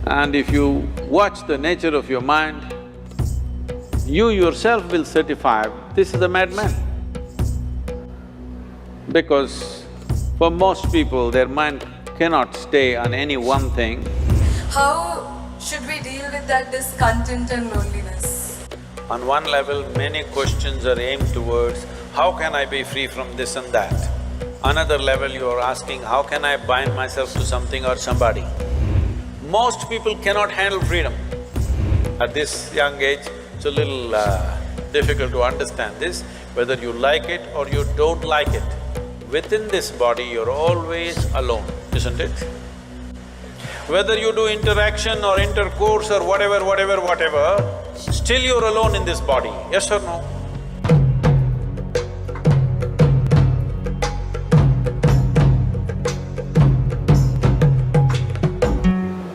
And if you watch the nature of your mind, you yourself will certify, this is a madman. Because for most people, their mind cannot stay on any one thing. How should we deal with that discontent and loneliness? On one level, many questions are aimed towards, how can I be free from this and that? Another level, you are asking, how can I bind myself to something or somebody? Most people cannot handle freedom. At this young age, it's a little difficult to understand this, whether you like it or you don't like it. Within this body, you're always alone, isn't it? Whether you do interaction or intercourse or whatever, still you're alone in this body, yes or no?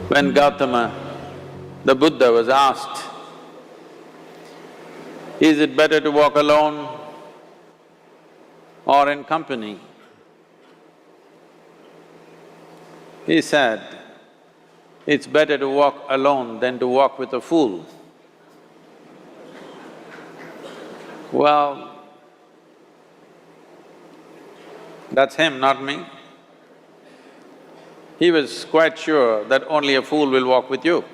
When Gautama, the Buddha, was asked, is it better to walk alone or in company? He said, it's better to walk alone than to walk with a fool. Well, that's him, not me. He was quite sure that only a fool will walk with you.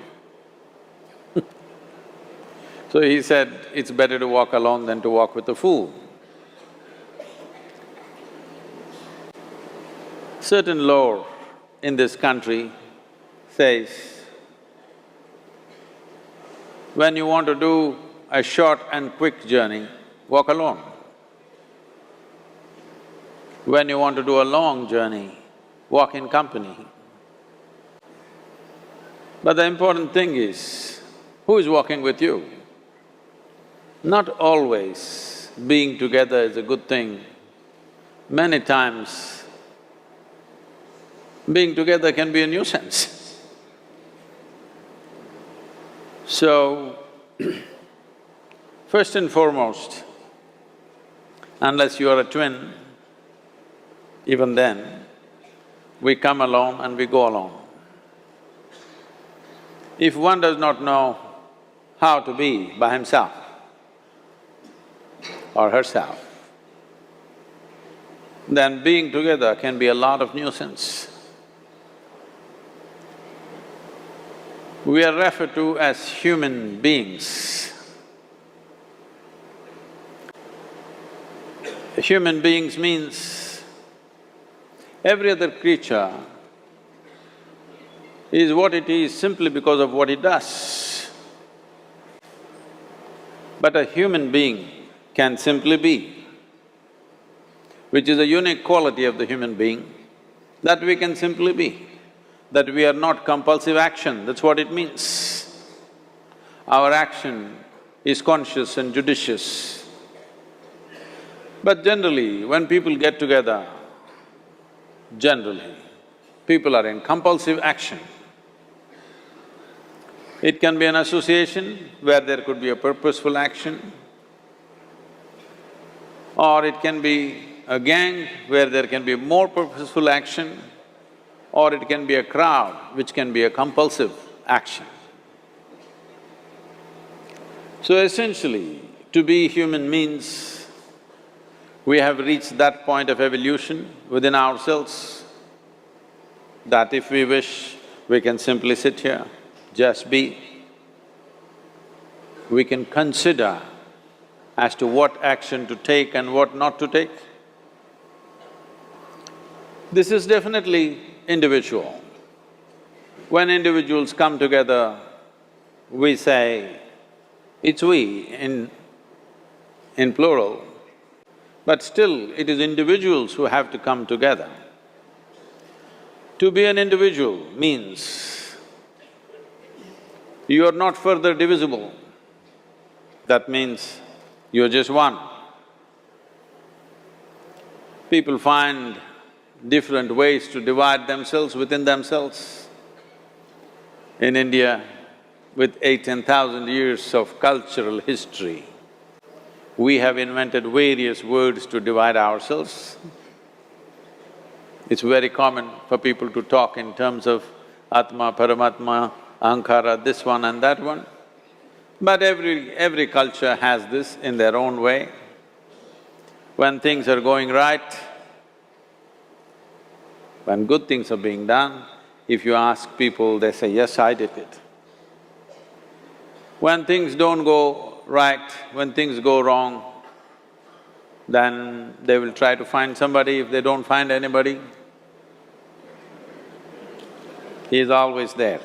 So he said, it's better to walk alone than to walk with a fool. Certain lore in this country says, when you want to do a short and quick journey, walk alone. When you want to do a long journey, walk in company. But the important thing is, who is walking with you? Not always being together is a good thing. Many times, being together can be a nuisance. So, first and foremost, unless you are a twin, even then, we come alone and we go alone. If one does not know how to be by himself or herself, then being together can be a lot of nuisance. We are referred to as human beings. Human beings means every other creature is what it is simply because of what it does. But a human being can simply be, which is a unique quality of the human being, that we can simply be, that we are not compulsive action, that's what it means. Our action is conscious and judicious. But generally, when people get together, people are in compulsive action. It can be an association where there could be a purposeful action, or it can be a gang where there can be more purposeful action, or it can be a crowd which can be a compulsive action. So essentially, to be human means we have reached that point of evolution within ourselves that if we wish, we can simply sit here, just be. We can consider as to what action to take and what not to take. This is definitely individual. When individuals come together, we say, it's we in plural, but still it is individuals who have to come together. To be an individual means you are not further divisible. That means you're just one. People find different ways to divide themselves within themselves. In India, with 10,000 years of cultural history, we have invented various words to divide ourselves. It's very common for people to talk in terms of Atma, Paramatma, ahankara, this one and that one. But every culture has this in their own way. When things are going right, when good things are being done, if you ask people, they say, yes, I did it. When things don't go right, when things go wrong, then they will try to find somebody. If they don't find anybody, he is always there.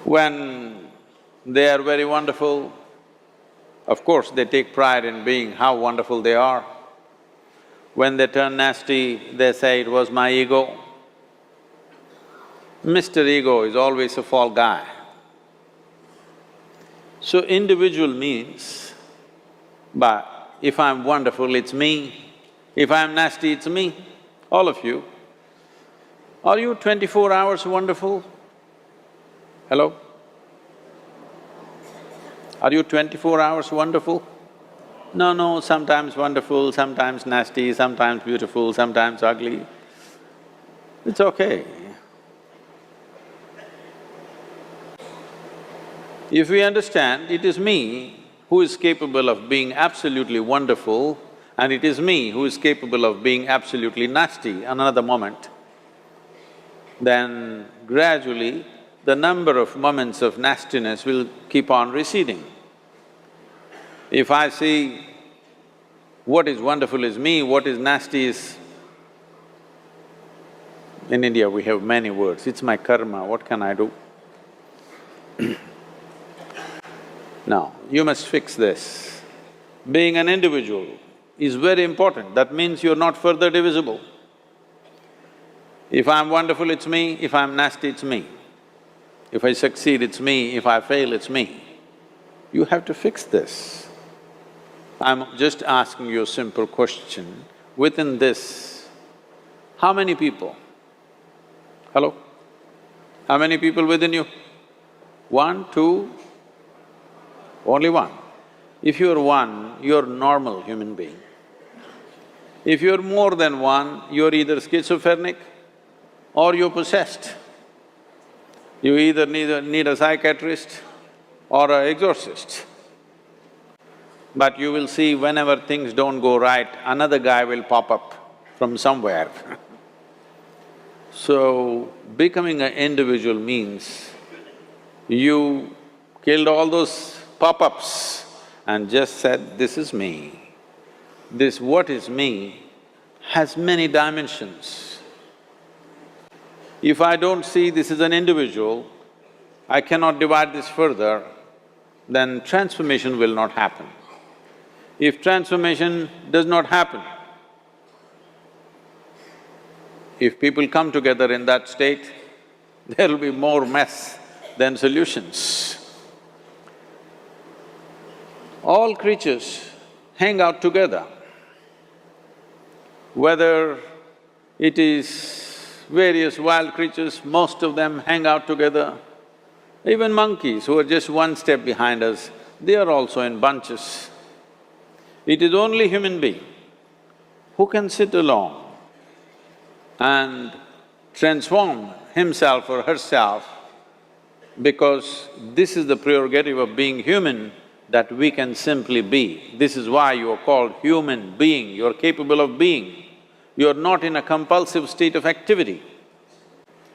When they are very wonderful, of course they take pride in being how wonderful they are. When they turn nasty, they say, it was my ego. Mr. Ego is always a fall guy. So individual means, but if I'm wonderful, it's me. If I'm nasty, it's me, all of you. Are you 24 hours wonderful? Hello? Are you 24 hours wonderful? No, sometimes wonderful, sometimes nasty, sometimes beautiful, sometimes ugly. It's okay. If we understand, it is me who is capable of being absolutely wonderful and it is me who is capable of being absolutely nasty another moment, then gradually the number of moments of nastiness will keep on receding. If I see what is wonderful is me, what is nasty is… In India we have many words, it's my karma, what can I do? Now, you must fix this. Being an individual is very important, that means you're not further divisible. If I'm wonderful, it's me, if I'm nasty, it's me. If I succeed, it's me, if I fail, it's me. You have to fix this. I'm just asking you a simple question. Within this, how many people? Hello? How many people within you? 1, 2, only one. If you're one, you're normal human being. If you're more than one, you're either schizophrenic or you're possessed. You either need a psychiatrist or an exorcist. But you will see whenever things don't go right, another guy will pop up from somewhere. So, becoming an individual means you killed all those pop-ups and just said, this is me. This what is me has many dimensions. If I don't see this is an individual, I cannot divide this further, then transformation will not happen. If transformation does not happen, if people come together in that state, there will be more mess than solutions. All creatures hang out together. Whether it is various wild creatures, most of them hang out together. Even monkeys who are just one step behind us, they are also in bunches. It is only human being who can sit alone and transform himself or herself, because this is the prerogative of being human, that we can simply be. This is why you are called human being, you are capable of being. You are not in a compulsive state of activity.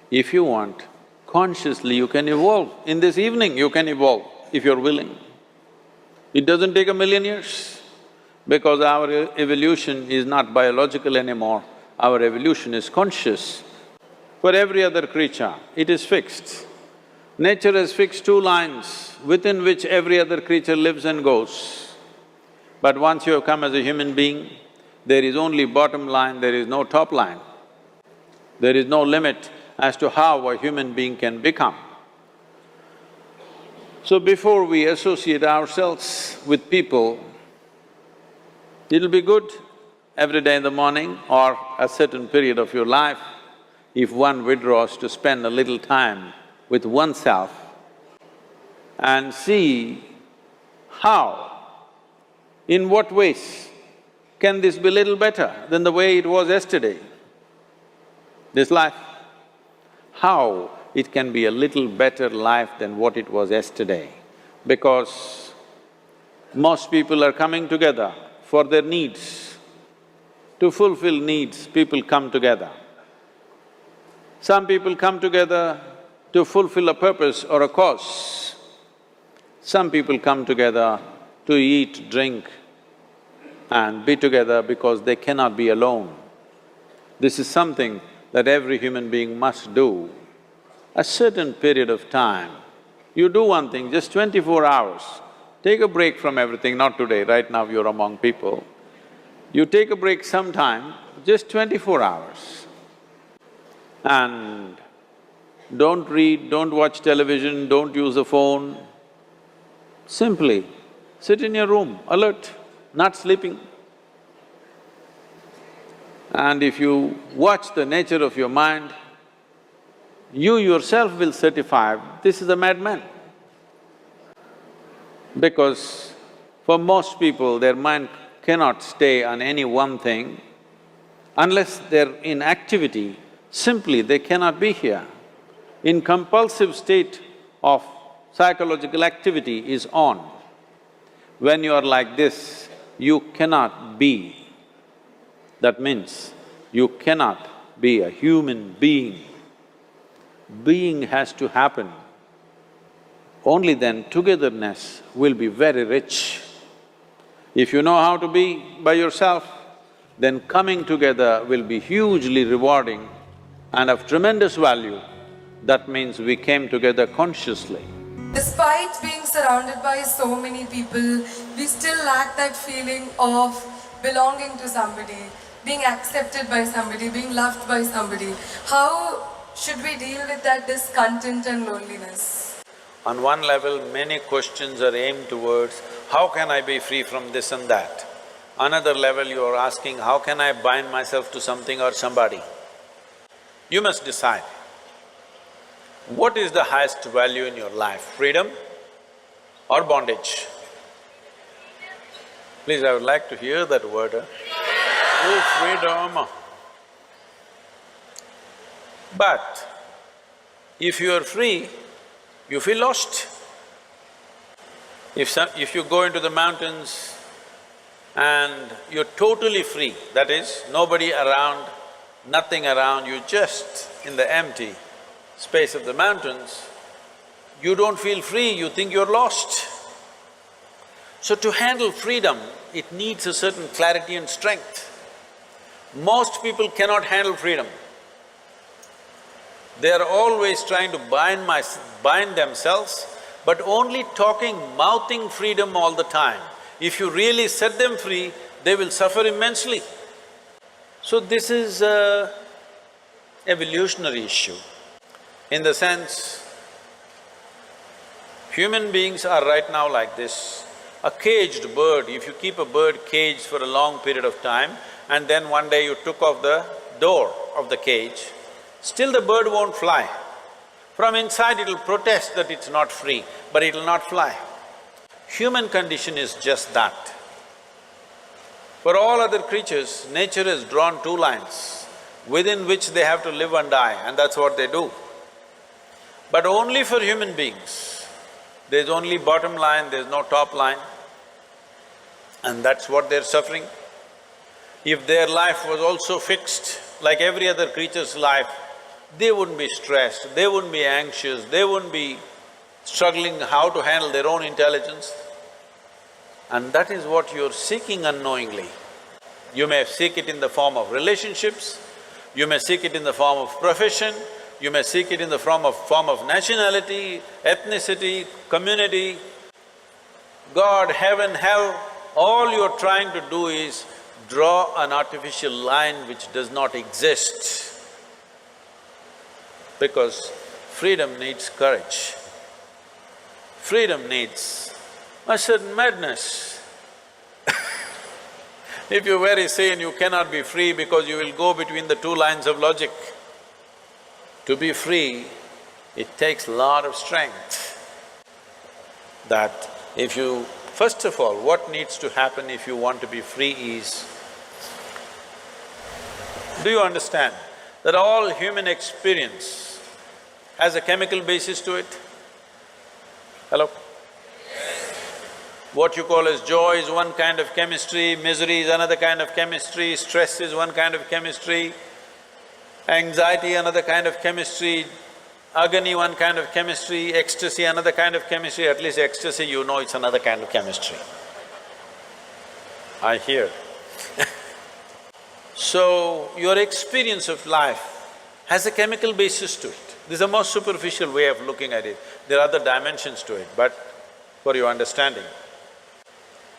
If you want, consciously you can evolve. In this evening you can evolve, if you're willing. It doesn't take 1,000,000 years, because our evolution is not biological anymore, our evolution is conscious. For every other creature, it is fixed. Nature has fixed 2 lines within which every other creature lives and goes. But once you have come as a human being, there is only bottom line, there is no top line. There is no limit as to how a human being can become. So before we associate ourselves with people, it'll be good every day in the morning or a certain period of your life, if one withdraws to spend a little time with oneself and see how, in what ways can this be little better than the way it was yesterday. this life. How it can be a little better life than what it was yesterday? Because most people are coming together for their needs. To fulfill needs, people come together. Some people come together to fulfill a purpose or a cause. Some people come together to eat, drink and be together because they cannot be alone. This is something that every human being must do. A certain period of time, you do one thing, just 24 hours, take a break from everything, not today, right now you're among people. You take a break sometime, just 24 hours. And don't read, don't watch television, don't use a phone. Simply sit in your room, alert, not sleeping. And if you watch the nature of your mind, you yourself will certify, this is a madman. Because for most people, their mind cannot stay on any one thing. Unless they're in activity, simply they cannot be here. In compulsive state of psychological activity is on. When you are like this, you cannot be. That means you cannot be a human being. Being has to happen. Only then togetherness will be very rich. If you know how to be by yourself, then coming together will be hugely rewarding and of tremendous value. That means we came together consciously. Despite being surrounded by so many people, we still lack that feeling of belonging to somebody, being accepted by somebody, being loved by somebody. How should we deal with that discontent and loneliness? On one level, many questions are aimed towards, how can I be free from this and that? Another level, you are asking, how can I bind myself to something or somebody? You must decide. What is the highest value in your life, freedom or bondage? Please, I would like to hear that word, Oh, freedom! But if you are free, you feel lost. If you go into the mountains and you're totally free, that is, nobody around, nothing around, you just in the empty space of the mountains, you don't feel free, you think you're lost. So to handle freedom, it needs a certain clarity and strength. Most people cannot handle freedom. They are always trying to bind themselves, but only talking, mouthing freedom all the time. If you really set them free, they will suffer immensely. So this is a evolutionary issue. In the sense, human beings are right now like this. A caged bird, if you keep a bird caged for a long period of time and then one day you took off the door of the cage, still the bird won't fly. From inside it'll protest that it's not free, but it'll not fly. Human condition is just that. For all other creatures, nature has drawn two lines within which they have to live and die, and that's what they do. But only for human beings, there's only bottom line, there's no top line, and that's what they're suffering. If their life was also fixed like every other creature's life, they wouldn't be stressed, they wouldn't be anxious, they wouldn't be struggling how to handle their own intelligence. And that is what you're seeking unknowingly. You may seek it in the form of relationships, you may seek it in the form of profession, you may seek it in the form of nationality, ethnicity, community, God, heaven, hell. All you're trying to do is draw an artificial line which does not exist. Because freedom needs courage. Freedom needs a certain madness. If you're very sane, you cannot be free because you will go between the two lines of logic. To be free, it takes a lot of strength. That if you… First of all, what needs to happen if you want to be free is… Do you understand? that all human experience has a chemical basis to it? Hello? What you call as joy is one kind of chemistry, misery is another kind of chemistry, stress is one kind of chemistry, anxiety another kind of chemistry, agony one kind of chemistry, ecstasy another kind of chemistry. At least ecstasy, you know it's another kind of chemistry. I hear. So, your experience of life has a chemical basis to it. This is the most superficial way of looking at it. There are other dimensions to it, but for your understanding.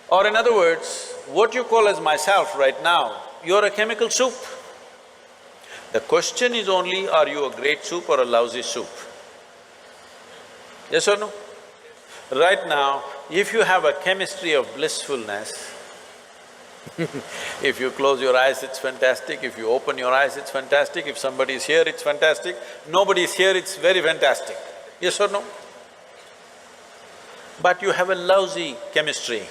Or in other words, what you call as myself right now, you're a chemical soup. The question is only, are you a great soup or a lousy soup? Yes or no? Right now, if you have a chemistry of blissfulness, if you close your eyes, it's fantastic, if you open your eyes, it's fantastic, if somebody is here, it's fantastic, nobody is here, it's very fantastic. Yes or no? But you have a lousy chemistry.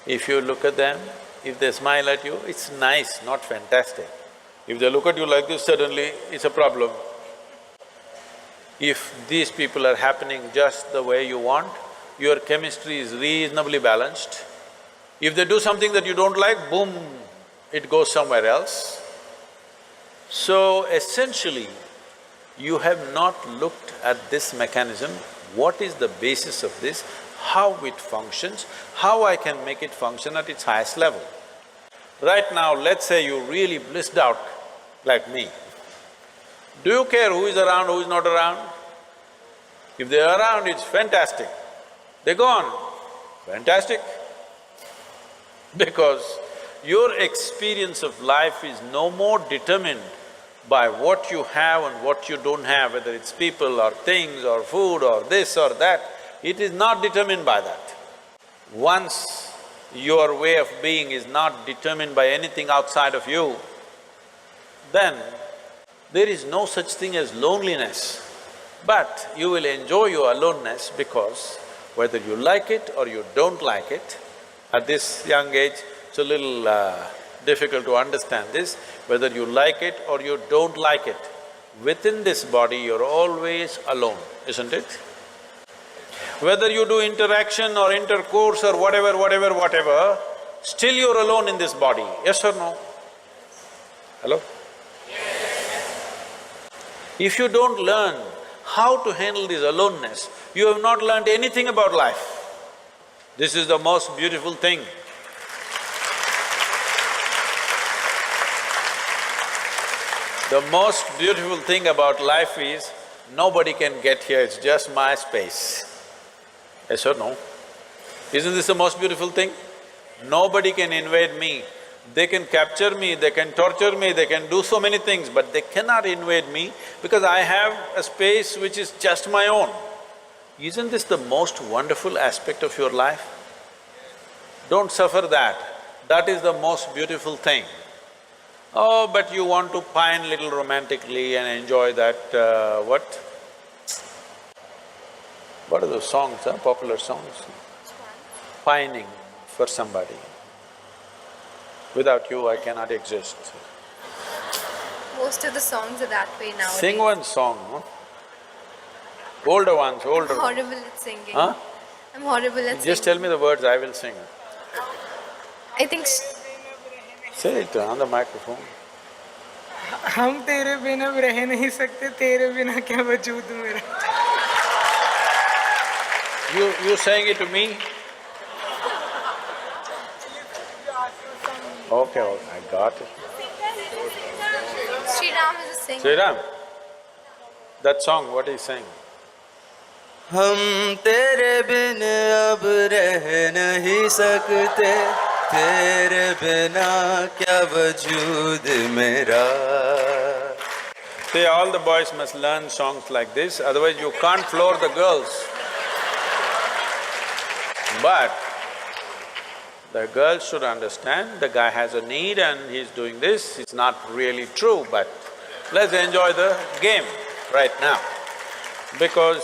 If you look at them, if they smile at you, it's nice, not fantastic. If they look at you like this, suddenly it's a problem. If these people are happening just the way you want, your chemistry is reasonably balanced. If they do something that you don't like, boom, it goes somewhere else. So essentially, you have not looked at this mechanism, what is the basis of this, how it functions, how I can make it function at its highest level. Right now, let's say you really blissed out like me. Do you care who is around, who is not around? If they're around, it's fantastic. They're gone, fantastic. Because your experience of life is no more determined by what you have and what you don't have, whether it's people or things or food or this or that. It is not determined by that. Once your way of being is not determined by anything outside of you, then there is no such thing as loneliness. But you will enjoy your aloneness because whether you like it or you don't like it, at this young age, it's a little difficult to understand this, whether you like it or you don't like it, within this body you're always alone, isn't it? Whether you do interaction or intercourse or whatever, still you're alone in this body, yes or no? Hello? If you don't learn how to handle this aloneness, you have not learned anything about life. This is the most beautiful thing. The most beautiful thing about life is, nobody can get here, it's just my space. Yes or no? Isn't this the most beautiful thing? Nobody can invade me. They can capture me, they can torture me, they can do so many things, but they cannot invade me because I have a space which is just my own. Isn't this the most wonderful aspect of your life? Don't suffer that. That is the most beautiful thing. Oh, but you want to pine little romantically and enjoy that, what are those songs, popular songs? Pining for somebody. Without you, I cannot exist. Most of the songs are that way nowadays. Sing one song, no? Older ones, older I'm ones. horrible at singing. Huh? I'm horrible at singing. Just tell me the words, I will sing. I think… Say it on the microphone. हम तेरे बिना रह नहीं सकते, तेरे बिना क्या वजूद मेरा। You saying it to me? Okay, I got it. Sri Ram is a singer. Sri Ram, that song, what is he saying? हम तेरे बिन अब रह नहीं सकते, तेरे बिना क्या वजूद मेरा। See, all the boys must learn songs like this, otherwise you can't floor the girls. But the girls should understand, the guy has a need and he's doing this, it's not really true, but let's enjoy the game right now. Because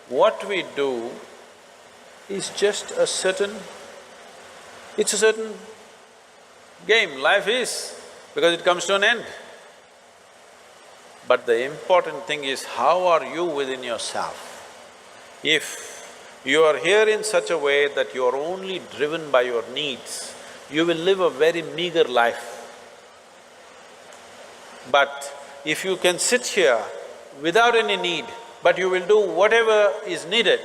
what we do is just a certain… it's a certain game, life is, because it comes to an end. But the important thing is, how are you within yourself? If you are here in such a way that you are only driven by your needs, you will live a very meager life. But if you can sit here without any need, but you will do whatever is needed,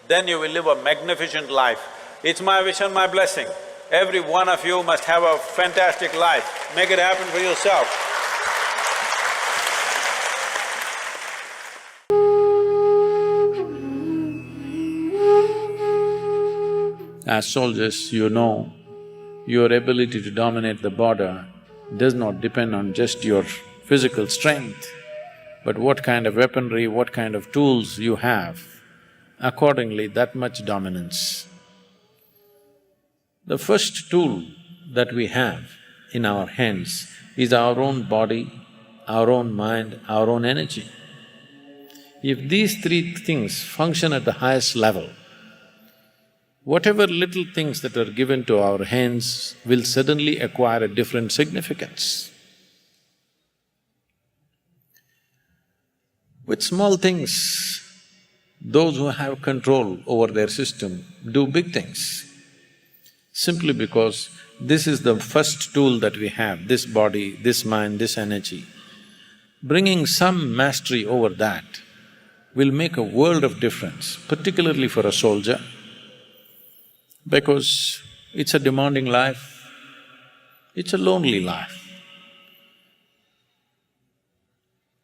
then you will live a magnificent life. It's my wish and my blessing. Every one of you must have a fantastic life. Make it happen for yourself. As soldiers, you know, your ability to dominate the border does not depend on just your physical strength, but what kind of weaponry, what kind of tools you have, accordingly that much dominance. The first tool that we have in our hands is our own body, our own mind, our own energy. If these three things function at the highest level, whatever little things that are given to our hands will suddenly acquire a different significance. With small things, those who have control over their system do big things. Simply because this is the first tool that we have, this body, this mind, this energy. Bringing some mastery over that will make a world of difference, particularly for a soldier, because it's a demanding life, it's a lonely life.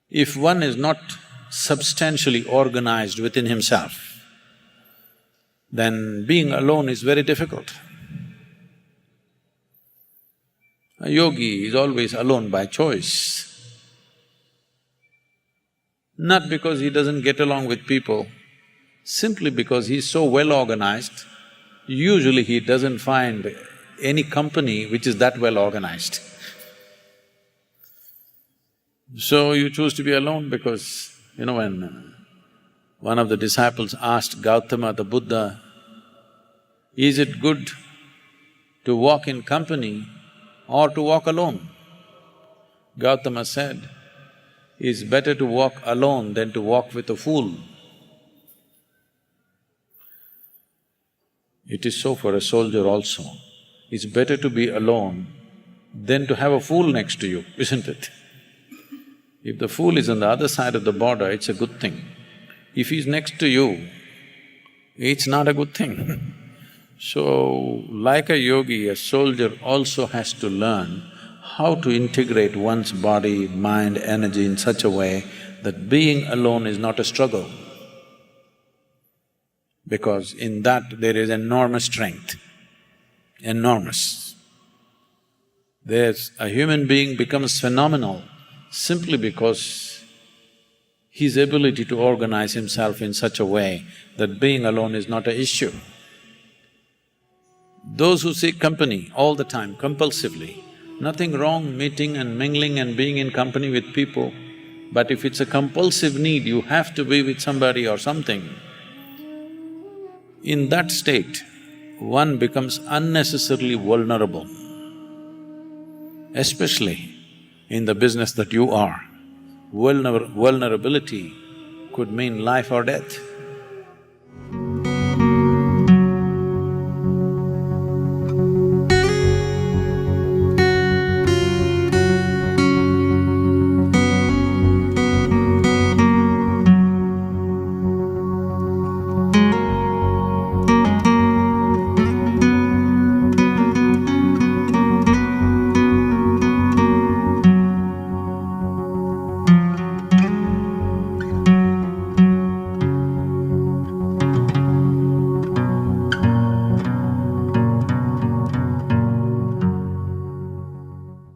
If one is not substantially organized within himself, then being alone is very difficult. A yogi is always alone by choice. Not because he doesn't get along with people, simply because he's so well organized, usually he doesn't find any company which is that well organized. So you choose to be alone because, you know, when one of the disciples asked Gautama the Buddha, is it good to walk in company or to walk alone? Gautama said, it's better to walk alone than to walk with a fool. It is so for a soldier also. It's better to be alone than to have a fool next to you, isn't it? If the fool is on the other side of the border, it's a good thing. If he's next to you, it's not a good thing. So, like a yogi, a soldier also has to learn how to integrate one's body, mind, energy in such a way that being alone is not a struggle. Because in that there is enormous strength, enormous. A human being becomes phenomenal simply because his ability to organize himself in such a way that being alone is not an issue. Those who seek company all the time, compulsively, nothing wrong meeting and mingling and being in company with people, but if it's a compulsive need, you have to be with somebody or something, in that state, one becomes unnecessarily vulnerable, especially in the business that you are. Vulnerability could mean life or death.